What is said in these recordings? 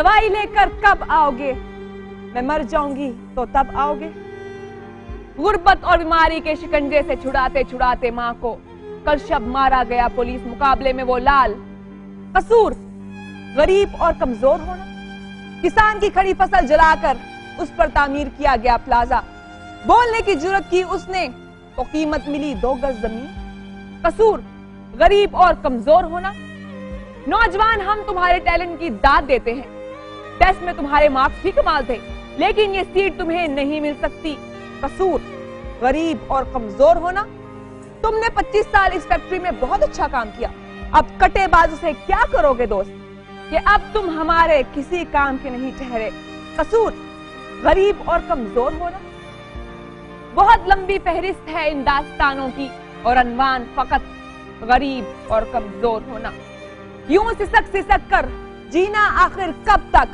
दवाई लेकर कब आओगे? मैं मर जाऊंगी तो तब आओगे? गुर्बत और बीमारी के शिकंजे से छुड़ाते छुड़ाते माँ को कल शब मारा गया पुलिस मुकाबले में वो लाल। कसूर गरीब और कमजोर होना। किसान की खड़ी फसल जलाकर उस पर तामीर किया गया प्लाजा। बोलने की जुर्रत की उसने तो कीमत मिली 2 गज जमीन। कसूर गरीब और कमजोर होना। नौजवान हम तुम्हारे टैलेंट की दाद देते हैं। टेस्ट में तुम्हारे मार्क्स भी कमाल थे, लेकिन ये सीट तुम्हें नहीं मिल सकती। कसूर गरीब और कमजोर होना। तुमने 25 साल इस फैक्ट्री में बहुत अच्छा काम किया, अब कटे बाजू से क्या करोगे दोस्त? कि अब तुम हमारे किसी काम के नहीं ठहरे। कसूर गरीब और कमजोर होना। बहुत लंबी फहरिस्त है इन दास्तानों की और अनवान फकत गरीब और कमजोर होना। यूं सिसक कर जीना आखिर कब तक?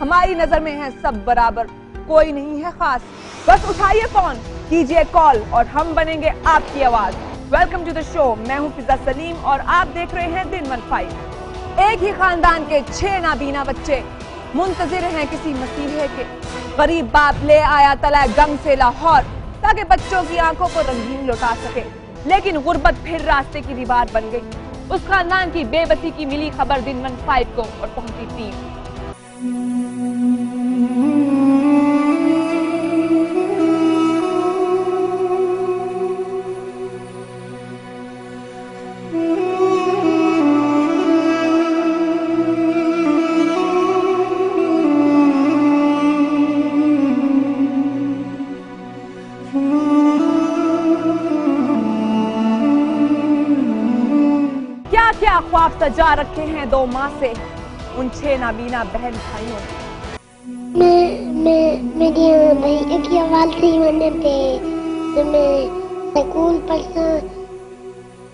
हमारी नजर में है सब बराबर, कोई नहीं है खास। बस उठाइए फोन, कीजिए कॉल और हम बनेंगे आपकी आवाज। Welcome to the show. मैं हूं फिजा सलीम और आप देख रहे हैं दिन 15। एक ही खानदान के 6 नाबीना बच्चे मुंतजिर हैं किसी मसीहे के। गरीब बाप ले आया तला गम से लाहौर ताकि बच्चों की आंखों को रंगीन लौटा सके, लेकिन गुर्बत फिर रास्ते की दीवार बन गई। उस खानदान की बेबसी की मिली खबर दिन 15 को और पहुंची टीम। क्या ख्वाब सजा रखे हैं 2 माह से उन 6 नाबीना बहन भाइयों ने। मेरी भाई की आवाज थी होने पे तो मैं स्कूल पढ़ता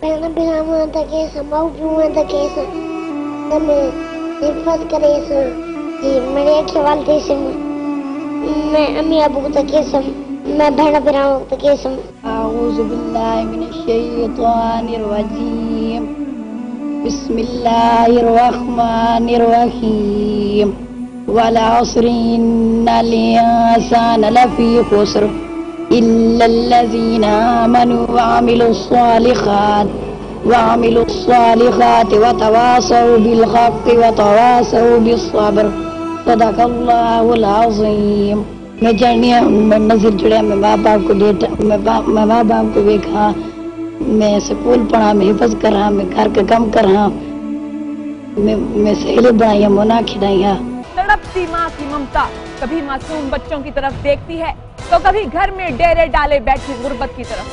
पढ़ना बिना तक संभाव जुआ तक तो मैं हिफाजत करे जी मेरे की आवाज थी से मैं अम्मी अबू तक मैं भरना बिना तक अऊज़ु बिल्लाहि मिनश शैतानिर रजीम। बिस्मिल्लाहिर रहमानिर रहीम। वल अस्रि इन्नल इंसाना लफी खुस्र इल्लल्लज़ीना आमनू व अमिलुस सालिहाति व तवासौ बिल हक़्क़ि व तवासौ बिस सब्र। सदक़ल्लाहुल अज़ीम। मैं जर्निया मैं नजर जुड़ा, मैं माँ बाप को देखा, मैं माँ बाप को देखा, मैं स्कूल पढ़ा, मैं हिफज कर रहा, मैं घर का काम कर रहा, मैं सहेली बनाई, मोना खिलाई। तड़पती माँ की ममता कभी मासूम बच्चों की तरफ देखती है तो कभी घर में डेरे डाले बैठी गुर्बत की तरफ।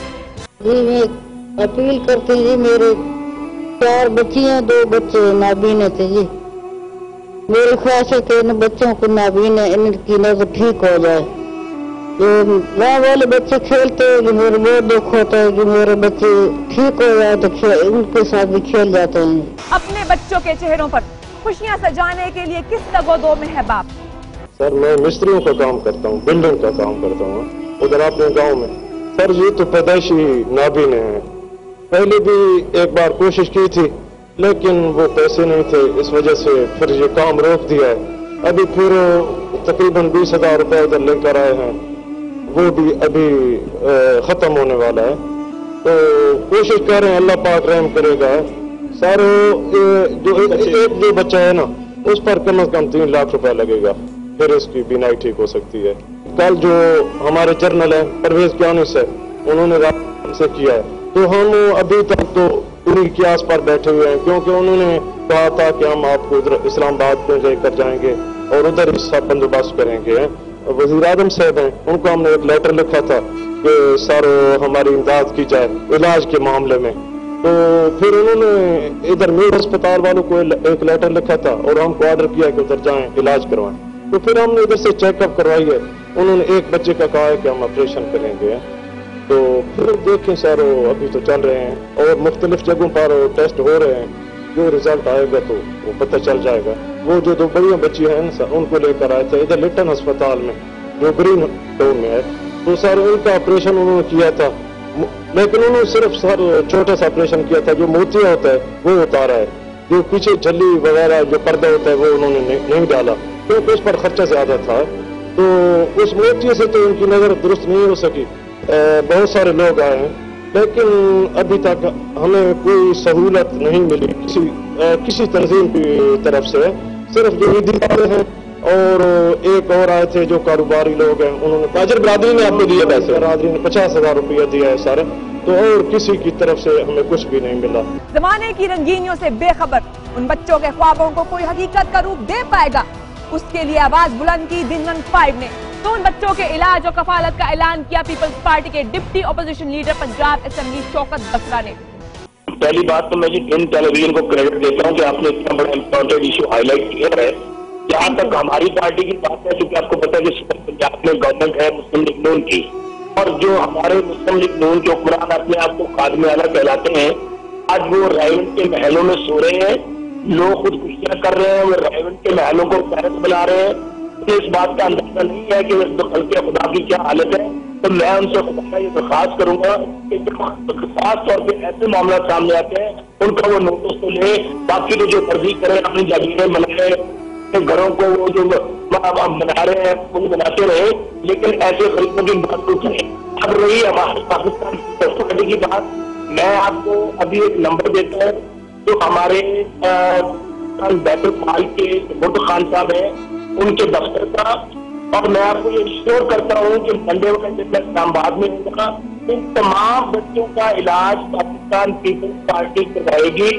जी मैं अपील करती जी, मेरे 4 बच्चियां 2 बच्चे नाबीने थे जी। मेरी ख्वाहिश है कि इन बच्चों को नाबीने इनकी नजर ठीक हो जाए। जो गाँव वाले बच्चे खेलते हैं कि मेरे बहुत दुख होता है कि मेरे बच्चे ठीक हो जाए तो उनके साथ भी खेल जाते हैं। अपने बच्चों के चेहरों पर खुशियां सजाने के लिए किस लगोदो में है बाप? सर मैं मिस्त्रियों का काम करता हूँ, बिल्डिंग का काम करता हूँ उधर अपने गांव में। सर ये तो पैदाइशी नाबीने हैं। पहले भी एक बार कोशिश की थी लेकिन वो पैसे नहीं थे, इस वजह से फिर ये काम रोक दिया है। अभी फिर तकरीबन 20,000 रुपए उधर लेकर आए हैं, वो भी अभी खत्म होने वाला है। तो कोशिश कर रहे हैं, अल्लाह पाक रहम करेगा। सारे जो बच्चा है ना उस पर कम से कम 3 लाख रुपए लगेगा, फिर इसकी बीनाई ठीक हो सकती है। कल जो हमारे जर्नल है परवेज क्यानी से उन्होंने रात से किया है, तो हम अभी तक तो उन्हीं के आस पर बैठे हुए हैं, क्योंकि उन्होंने कहा था कि हम आपको उधर इस्लामाबाद पहुंचाकर जाएंगे और उधर ही सब बंदोबस्त करेंगे। वजीर आजम साहब हैं, उनको हमने एक लेटर लिखा था कि सर हमारी इमदाद की जाए इलाज के मामले में। तो फिर उन्होंने इधर मीर अस्पताल वालों को एक लेटर लिखा था और हमको ऑर्डर किया कि उधर जाएं इलाज करवाएं। तो फिर हमने इधर से चेकअप करवाई है, उन्होंने एक बच्चे का कहा है कि हम ऑपरेशन करेंगे। तो फिर देखें सर अभी तो चल रहे हैं और मुख्तलिफ जगहों पर टेस्ट हो रहे हैं, जो रिजल्ट आएगा तो वो पता चल जाएगा। वो जो 2 बड़ियां बच्ची हैं सर उनको लेकर आए थे इधर लिटन अस्पताल में जो ग्रीन टाउन में है। तो सर उनका ऑपरेशन उन्होंने किया था, लेकिन उन्होंने सिर्फ सर छोटा सा ऑपरेशन किया था। जो मोतिया होता है वो उतारा है, जो पीछे झल्ली वगैरह जो पर्दा होता है वो उन्होंने नहीं डाला। क्योंकि उस पर खर्चा ज़्यादा था। तो उस मूर्ति से तो उनकी नज़र दुरुस्त नहीं हो सकी। बहुत सारे लोग आए हैं, लेकिन अभी तक हमें कोई सहूलत नहीं मिली किसी तंजीम की तरफ से। सिर्फ जो ईदी वाले हैं और एक और आए थे जो कारोबारी लोग हैं, उन्होंने ताजर बरादरी ने आपको दिए पैसे, बरादरी ने 50,000 रुपया दिया है सारे, तो और किसी की तरफ से हमें कुछ भी नहीं मिला। जमाने की रंगीनियों से बेखबर उन बच्चों के ख्वाबों को कोई हकीकत का रूप दे पाएगा, उसके लिए आवाज बुलंद की दिनमन 5 ने। तो उन बच्चों के इलाज और कफालत का ऐलान किया पीपल्स पार्टी के deputy opposition leader Punjab assembly Shaukat Basra ने। पहली बात तो मैं जी इन टेलीविजन को क्रेडिट देता हूँ कि आपने इतना बड़ा इम्पोर्टेंट इशू हाईलाइट किया है। जहाँ तक हमारी पार्टी की बात है, क्योंकि आपको पता है कि पंजाब में गवर्नमेंट है मुस्लिम लीग नून की, और जो हमारे मुस्लिम लीग नून के हुक्मरान अपने आप को खादमे आला कहलाते हैं, आज वो रायवंड के महलों में सो रहे हैं, लोग खुदकुशियां कर रहे हैं, वो रायवंड के महलों को पैरस बना रहे हैं। तो इस बात का अंदाजा नहीं है कि खल्के खुदा की क्या हालत है। तो मैं उनसे खुदा ये दरखास्त करूंगा कि खास तौर पे ऐसे मामला सामने आते हैं उनका वो नोटिस तो ले, बाकी तो जो मर्जी करें अपनी जागीरें बनाए, घरों को वो जो बना रहे हैं वो बनाते रहे, लेकिन ऐसे खरीदों की बात तो करें। अब रही हमारे पाकिस्तान की दस्तखती की बात, मैं आपको अभी एक नंबर देता हूँ जो हमारे बैतुल माल के बुद्ध खान साहब हैं उनके दफ्तर का, और मैं आपको ये श्योर करता हूँ कि मंडे वाले दिन इस्लामाबाद में होगा। इन तमाम बच्चों का इलाज पाकिस्तान पीपल्स पार्टी करवाएगी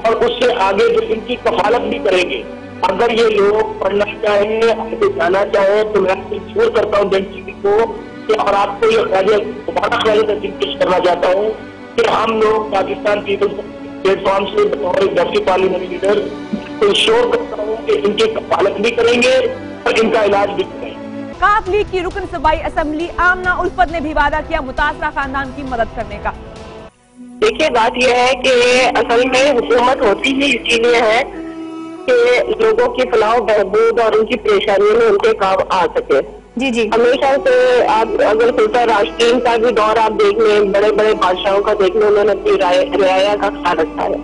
और उससे आगे जो इनकी कफालत भी करेंगे। अगर ये लोग पढ़ना चाहें, आगे जाना चाहें, तो मैं आपसे श्योर करता हूँ जन टीवी को कि, और आपको ये दोबारा ख्याल पेश करना चाहता हूँ कि हम लोग पाकिस्तान पीपल्स प्लेटफॉर्म से बतौर डिप्टी पार्लियामेंट लीडर तो श्योर करता हूँ कि इनकी कफालत भी करेंगे और इनका इलाज भी करेंगे। काफ लीग की रुकन सूबाई असेंबली आमना उल्फत ने भी वादा किया मुतासरा खानदान की मदद करने का। देखिए, बात यह है कि असल में हुकूमत होती ही इसीलिए है कि लोगों की फलाह बहबूद और उनकी परेशानियों में उनके काम आ सके। जी जी, हमेशा से आप अगर सुल्तान राशिदीन का भी दौर आप देख लें, बड़े बड़े बादशाहों का देख लें, उन्होंने अपनी रियाया का ख्याल रखा है।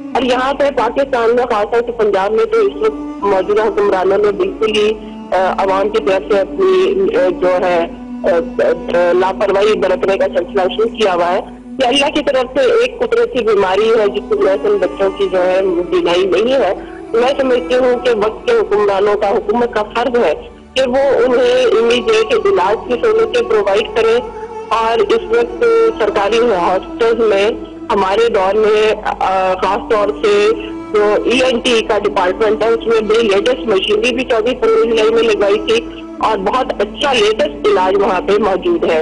और यहाँ पे पाकिस्तान में खासतौर से पंजाब में तो इस वक्त मौजूदा हुक्मरानों ने बिल्कुल ही अवाम की तरफ से अपनी जो है लापरवाही बरतने का सिलसिला शुरू किया हुआ है। कि अल्लाह की तरफ से एक कुदरती बीमारी है जिसकी वजह से बच्चों की जो है बीमारी नहीं है। मैं समझती हूँ कि वक्त के हुक्मरानों का, हुकूमत का फर्ज है कि वो उन्हें इमीडिएट इलाज की सहूलतें प्रोवाइड करें। और इस वक्त सरकारी हॉस्पिटल में हमारे दौर में खास तौर से जो ENT का डिपार्टमेंट है उसमें बड़ी लेटेस्ट मशीनरी भी 24 जुलाई में लगवाई थी और बहुत अच्छा लेटेस्ट इलाज वहाँ पे मौजूद है।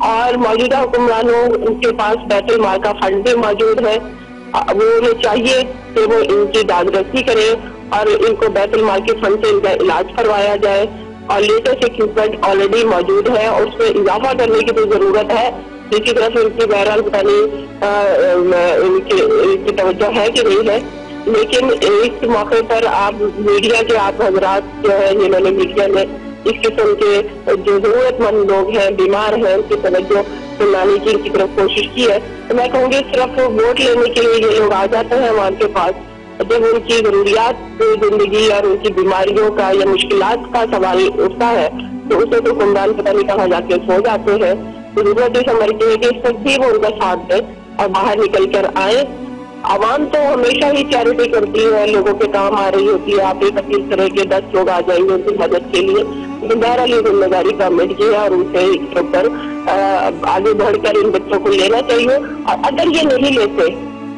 और मौजूदा हुक्मरानों उनके पास बैतुल माल का फंड भी मौजूद है। वो उन्हें चाहिए कि वो इनकी दादरसी करें और इनको बैतुल माल के फंड से इनका इलाज करवाया जाए। और लेटेस्ट इक्विपमेंट ऑलरेडी मौजूद है और उसमें इजाफा करने की तो जरूरत है, जिसकी तरफ इनकी बहरहाल पता नहीं इनकी तवज्जो है कि नहीं है। लेकिन इस मौके पर आप मीडिया के आप हजरात जो है जिन्होंने मीडिया में इस किस्म के जो जरूरतमंद लोग हैं, बीमार हैं, उनकी तवज्जो दिलाने की इनकी तरफ कोशिश की है, तो मैं कहूँगी सिर्फ वोट लेने के लिए ये लोग आ जाते हैं हमारे के पास। जब उनकी जरूरियात जिंदगी और उनकी बीमारियों का या मुश्किलात का सवाल उठता है तो उसे तो हुक्मरान पता नहीं कहाँ जाके सो जाते हैं। तो जरूरत ये समझती है कि इस वक्त भी वो उनका साथ दे और बाहर निकल कर आए। आवाम तो हमेशा ही चैरिटी करती है, लोगों के काम आ रही होती है। आप एक अपील करें कि 10 लोग आ जाएंगे उनकी मदद के लिए, लेकिन बहरहाल ये जिम्मेदारी गवर्नमेंट की है और उनसे इसके ऊपर आगे बढ़कर इन बच्चों को लेना चाहिए। और अगर ये नहीं लेते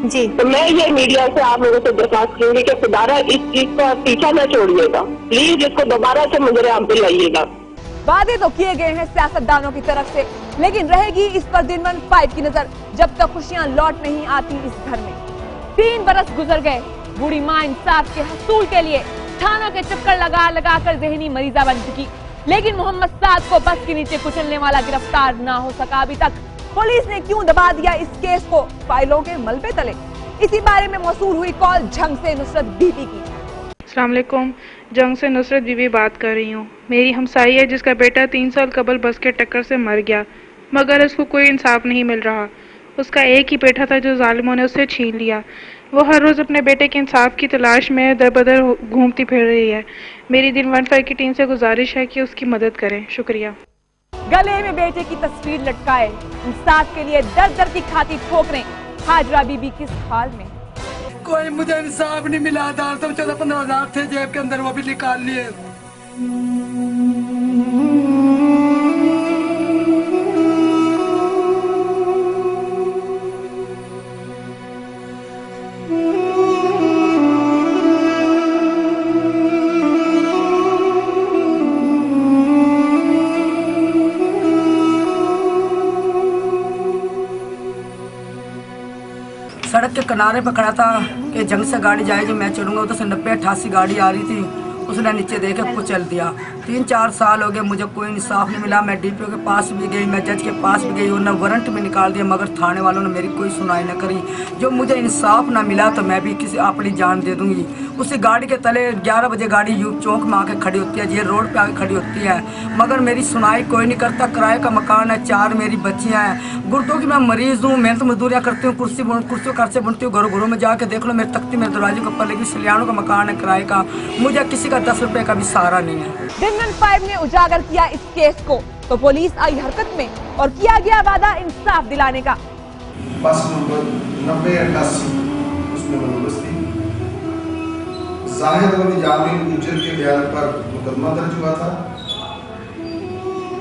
जी, तो मैं ये मीडिया से आप लोगों से दरख्वास्त करूंगी कि खुदारा इस चीज का पीछा न छोड़िएगा, प्लीज इसको दोबारा से मुझे आम पे लाइएगा। वादे तो किए गए हैं सियासतदानों की तरफ से, लेकिन रहेगी इस पर दिनमन 5 की नजर जब तक खुशियां लौट नहीं आती इस घर में। 3 बरस गुजर गए, बूढ़ी माँ इंसाफ के हसूल के लिए थानों के चक्कर लगा लगा कर जहनी मरीजा बन चुकी, लेकिन मोहम्मद साद को बस के नीचे कुचलने वाला गिरफ्तार ना हो सका अभी तक। पुलिस ने क्यों दबा दिया इस केस को फाइलों के मलबे तले? इसी बारे में मौसूल हुई कॉल झंग से नुसरत बीबी की। अस्सलाम वालेकुम, जंग से नुसरत बीबी बात कर रही हूँ। मेरी हमसाई है जिसका बेटा 3 साल कबल बस के टक्कर से मर गया, मगर उसको कोई इंसाफ नहीं मिल रहा। उसका एक ही बेटा था जो जालिमों ने उससे छीन लिया। وہ ہر روز اپنے بیٹے کے انصاف کی تلاش میں در بدر گھومتی پھر رہی ہے۔ میری دن 15 کی ٹیم سے گزارش ہے کہ اس کی مدد کریں۔ شکریہ۔ گلے میں بیٹے کی تصویر لٹکائے، انصاف کے لیے در در کی کھاتی ٹھوکریں، ہاجرہ بی بی کس حال میں؟ کوئی مجھے انصاف نہیں ملا تھا، 14-15 ہزار تھے جیب کے اندر، وہ بھی نکال لیے۔ سڑک کے کنارے پہ کھڑا تھا کہ جنگ سے گاڑی جائے گی، میں چڑھوں گا، ادھر سے 90-88 گاڑی آ رہی تھی، اس نے نیچے دے کے کچل دیا۔ 3-4 سال ہو گئے، مجھے کوئی انصاف نہیں ملا۔ میں ڈی پی او کے پاس بھی گئی، میں جج کے پاس بھی گئی، انہوں نے وارنٹ بھی نکال دیا، مگر تھانے والوں نے میری کوئی سنائی نہ کری۔ جو مجھے انصاف نہ ملا تو میں بھی کسی اپنی جان دے دوں گی۔ اسی گاڑی کے تلے 11 بجے گاڑی یوب چوک میں آ کے کھڑی ہوتی ہے، یہ روڈ پہ آ کے کھڑی ہوتی ہے، مگر میری سنائی کوئی نہیں کرتا۔ کرائے کا مکان ہے، 4 میری بچیاں ہیں، گردوں کی میں مریض ہوں، محنت مزدوریاں کرتی ہوں، کرسیوں گھر سے بنتی ہوں، گھروں میں جا کے دیکھ لو، میری تختی میرے دروازے کے اوپر لگی، سلیانوں کا مکان ہے کرائے کا، مجھے کسی کا 10 روپے کا بھی سہارا نہیں ہے۔ دنمن 5 نے اجاگر کیا اس کیس کو تو پولیس آئی حرکت میں اور کیا گیا وعدہ انصاف دلانے کا۔ بس نمبر 9088 اس میں بندوبست تھی۔ زاہد علی جامع اجر کے بیان پر مقدمہ درج ہوا تھا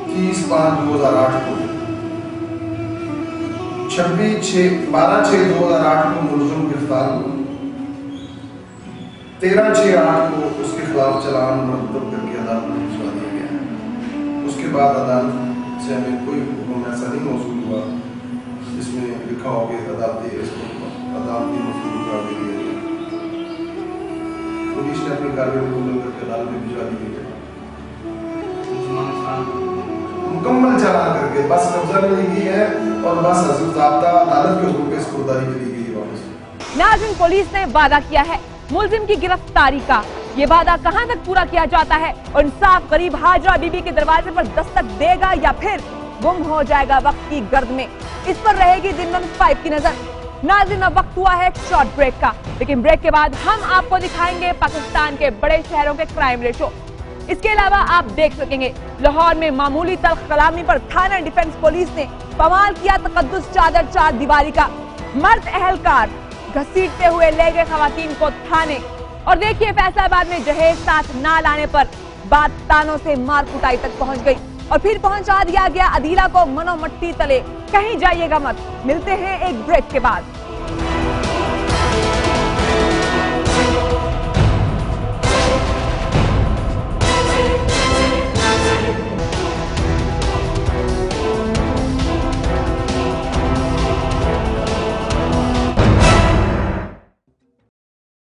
30/5/2008 کو۔ 12/6/2008 کو ملزم گرفتار ہوا۔ 13/6/8 کو اس کے خلاف چلان مرتب کر کے عدالت میں بھجوا دیا گیا ہے۔ اس کے بعد عدالت سے ہمیں کوئی حکم ایسا نہیں موصول ہوا جس میں لکھا ہو کہ عدالتی مفہوم قرار دے دیا گیا۔ پولیس نے اپنی کارروائی مکمل کر کے عدالت میں بھجوا دی گئی، مکمل چلان کر کے بس قبضہ میں لی گئی ہے اور بس حضرت ضابطہ عدالت کے حکم پہ سپرداری میں دی گئی ہے واپس۔ ناظرین، پولیس نے وعدہ کیا ہے ملزم کی گرفتاری کا، یہ وعدہ کہاں تک پورا کیا جاتا ہے اور انصاف قریب ہاجرہ بی بی کے دروازے پر دستک دے گا یا پھر گم ہو جائے گا وقت کی گرد میں، اس پر رہے گی دنمن 5 کی نظر۔ ناظرین، اب وقت ہوا ہے ایک شارٹ بریک کا، لیکن بریک کے بعد ہم آپ کو دکھائیں گے پاکستان کے بڑے شہروں کے کرائم ریشو۔ اس کے علاوہ آپ دیکھ سکیں گے لاہور میں معمولی تلخ کلامی پر تھانہ ڈیفنس پولیس نے پمال کیا تقدس چادر 4 دیواری کا، مرد اہلکار گھسیٹتے ہوئے لے گئے خواتین کو تھانے، اور دیکھیے فیصل آباد میں جہیز ساتھ نہ لانے پر بات تانوں سے مار کٹائی تک پہنچ گئی اور پھر پہنچا دیا گیا عدیلہ کو منو مٹی تلے۔ کہیں جائیے گا مت، ملتے ہیں ایک بریک کے بعد۔